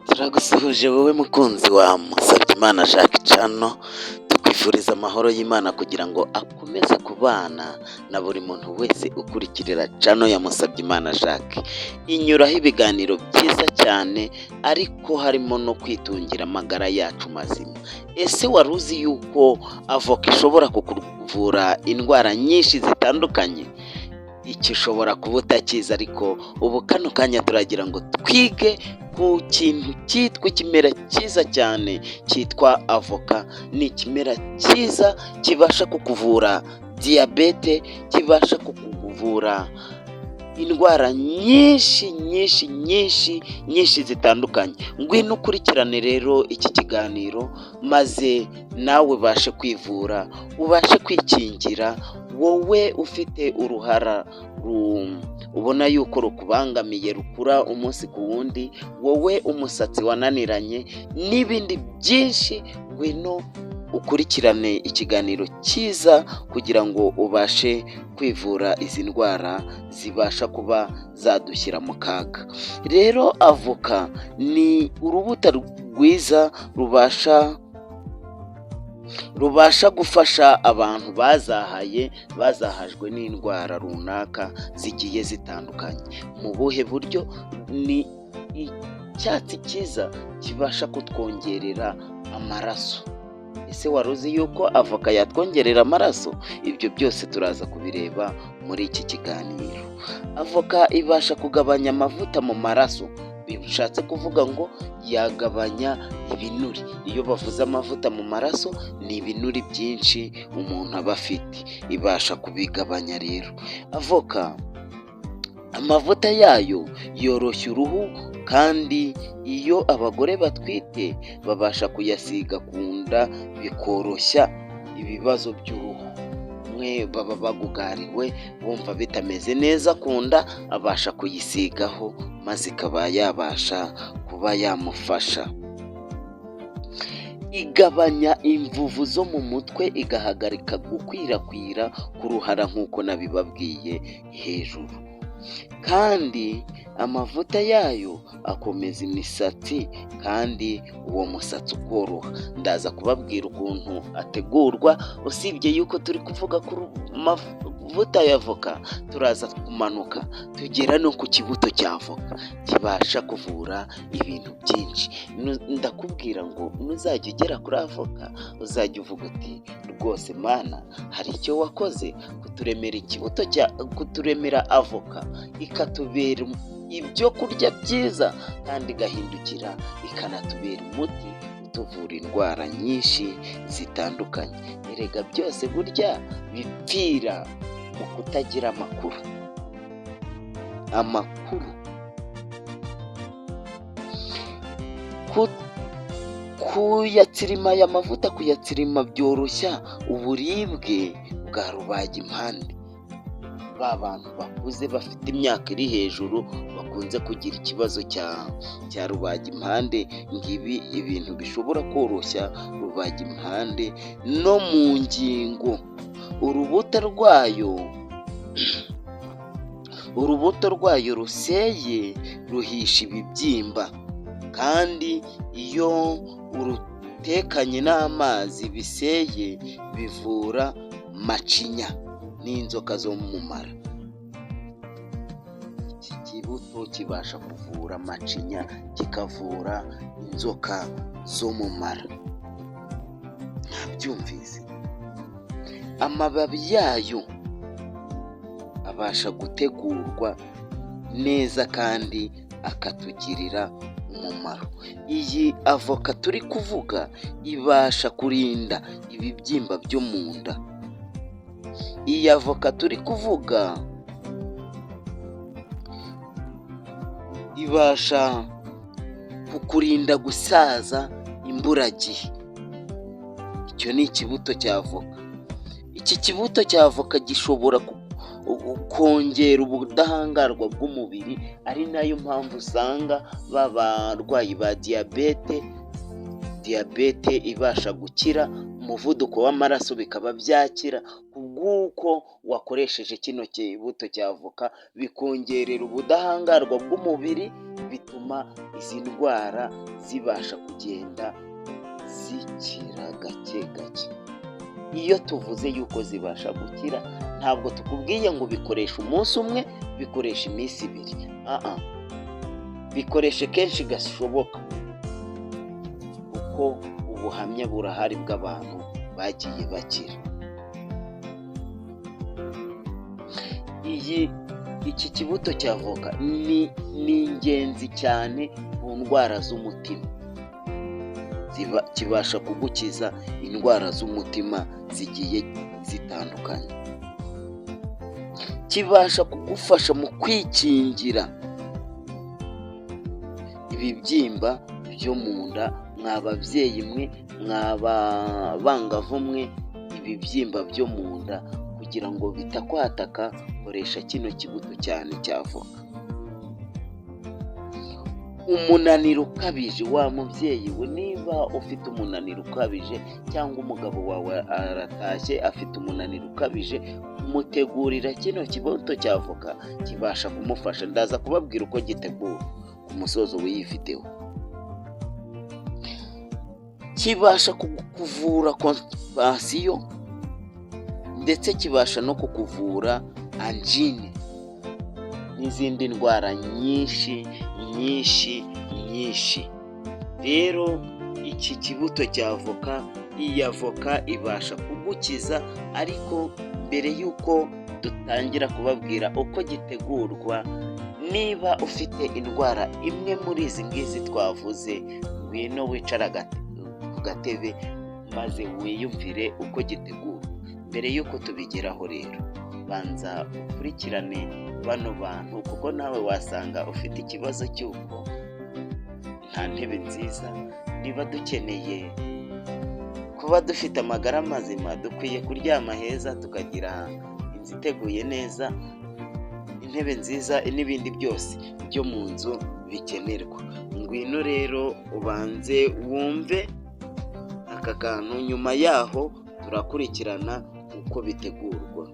Turagusuhuje wowe mukunzi wa Musabyimana Jacques Channel, tukwifuriza amahoro y'Imana kugira ngo akomeze kubana na buri muntu wese ukurikirira channel ya Musabyimana Jacques. Inyuraho ibiganiro byiza cyane ariko harimo no kwitungira amagara yacu mazima. Ese wari uzi yuko avoka ishobora kukuvura indwara nyinshi zitandukanye? Iki ushobora kuba utakizi, ariko ubu kano kanya turagira ngo twige ku kintu cyitwa ikimera cyiza cyane cyitwa avoka. Ni ikimera cyiza kibasha kukuvura diyabete, kibasha kukuvura indwara nyinshi zitandukanye. Ngwino ukurikirane rero iki kiganiro maze nawe ubashe kwivura, ubashe kwikingira. Wowe ufite uruhara ubona yuko rukubangamiye, rukura umunsi ku wundi, wowe umusatsi wananiranye n'ibindi byinshi, ngwino ukurikirane ikiganiro cyiza kugira ngo ubashe kwivura izi ndwara zibasha kuba zadushyira mu kaga. Rero avoka ni urubuto rwiza rubasha gufasha abantu bazahajwe n'indwara runaka zigiye zitandukanye. Mu buhe buryo? Ni icyatsi cyiza kibasha kutwongerera amaraso. Ese wari uzi yuko avoka yatwongerera amaraso? Ibyo byose turaza kubireba muri iki kiganiro. Avoka ibasha kugabanya amavuta mu maraso, bishatse kuvuga ngo yagabanya ibinure. Iyo bavuze amavuta mu maraso, ni ibinure byinshi umuntu aba afite, ibasha kubigabanya. Rero avoka amavuta yayo yoroshya uruhu, kandi iyo abagore batwite babasha kuyasiga ku nda bikoroshya ibibazo by'uruhu. Umwe baba bagugariwe bumva bitameze neza ku nda, abasha kuyisigaho maze ikaba yabasha kuba yamufasha. Igabanya imvuvu zo mu mutwe, igahagarika gukwirakwira k'uruhara nk'uko nabibabwiye hejuru. Kandi amavuta yayo akomeza imisatsi, kandi uwo musatsi ukoroha. Ndaza kubabwira ukuntu ategurwa. Usibye yuko turi kuvuga ku mavuta ya avoka, turaza kumanuka tugera no ku kibuto cya avoka, kibasha kuvura ibintu byinshi. Ndakubwira ngo nuzajya ugera kuri avoka uzajya uvuga uti rwose Mana, hari icyo wakoze kuturemera avoka ikatubera ibyo kurya byiza, kandi igahindukira ikanatubera umuti utuvura indwara nyinshi zitandukanye. Erega byose burya bipfira mu kutagira amakuru. Kuyatsirima aya mavuta, kuyatsirima byoroshya uburibwe bwa rubagimpande. Ba bantu bakuze bafite imyaka iri hejuru bakunze kugira ikibazo cya rubagimpande, ngibi ibintu bishobora koroshya rubagimpande no mu ngingo. Urubuto rwayo ruseye ruhisha ibibyimba, kandi iyo urutekanye n'amazi biseye bivura macinya n'inzoka zo mu mara. Iki kibuto kibasha kuvura macinya, kikavura inzoka zo mu mara. Ntabyumvise? Amababi yayo abasha gutegurwa neza kandi akatugirira umumaro. Iyi avoka turi kuvuga ibasha kurinda ibibyimba byo mu nda. Iyi avoka turi kuvuga ibasha kukurinda gusaza imburagihe. Icyo ni ikibuto cya avoka. Iki kibuto cya avoka gishobora kongera ubudahangarwa bw'umubiri, ari nayo mpamvu usanga barwayi ba diyabete ibasha gukira, umuvuduko w'amaraso bikaba byakira, kubw'uko wakoresheje kino kibuto cya avoka, bikongerera ubudahangarwa bw'umubiri, bituma izi ndwara zibasha kugenda zikira gake gake. Iyo tuvuze yuko zibasha gukira, ntabwo tukubwiye ngo bikoresha umunsi umwe, bikoresha iminsi ibiri, bikoreshe kenshi gashoboka, kuko ubuhamya burahari bw'abantu bagiye bakira. Iki kibuto cya avoka ni ingenzi cyane ku ndwara z'umutima, kibasha kugukiza indwara z'umutima zigiye zitandukanye, kibasha kugufasha mu kwikingira ibibyimba byo mu nda. Mwa babyeyi mwe, mwa bangavu mwe, ibibyimba byo mu nda kugira ngo bitakwataka, koresha kino kibuto cyane cya avoka. Umunaniro ukabije, wa mubyeyi we, niba ufite umunaniro ukabije cyangwa umugabo wawe aratashye afite umunaniro ukabije, mutegurira kino kibuto cya avoka, kibasha kumufasha. Ndaza kubabwira uko gitegura ku musozo wiyifiteho. Kibasha kukuvura constipation, ndetse kibasha no kukuvura angine n'izindi ndwara nyinshi. Rero iki kibuto cya avoka, iyi avoka ibasha kugukiza. Ariko mbere y'uko dutangira kubabwira uko gitegurwa, niba ufite indwara imwe muri izi ngizi twavuze, ngwino wicara ku gatebe maze wiyumvire uko gitegurwa. Mbere y'uko tubigeraho rero, banza ukurikirane bano bantu, kuko nawe wasanga ufite ikibazo cy'uko nta ntebe nziza. Niba dukeneye kuba dufite amagara mazima, dukwiye kuryama heza, tukagira inzu iteguye neza, intebe nziza n'ibindi byose byo mu nzu bikenerwa. Ngwino rero ubanze wumve aka kantu, nyuma yaho turakurikirana uko bitegurwa.